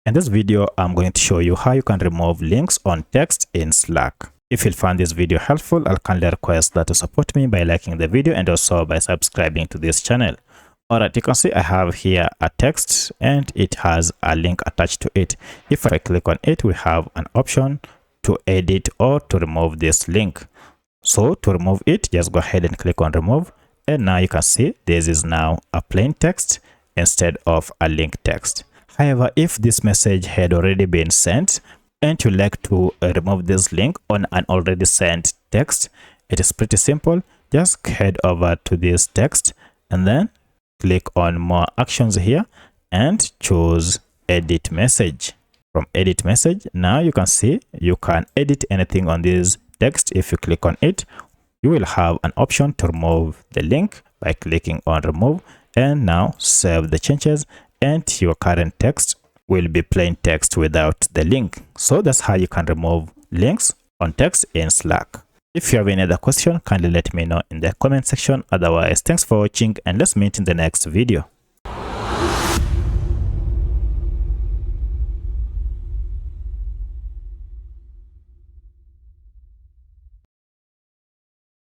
In this video, I'm going to show you how you can remove links on text in Slack. If you find this video helpful, I'll kindly request that to support me by liking the video and also by subscribing to this channel. Alright, you can see I have here a text and it has a link attached to it. If I click on it, we have an option to edit or to remove this link. So to remove it, just go ahead and click on remove. And now you can see this is now a plain text instead of a link text. However, if this message had already been sent and you like to remove this link on an already sent text, it is pretty simple. Just head over to this text and then click on more actions here and choose edit message. From edit message, now you can see you can edit anything on this text. If you click on it, you will have an option to remove the link by clicking on remove, and now save the changes and your current text will be plain text without the link. So that's how you can remove links on text in Slack. If you have any other question, kindly let me know in the comment section. Otherwise, thanks for watching and let's meet in the next video.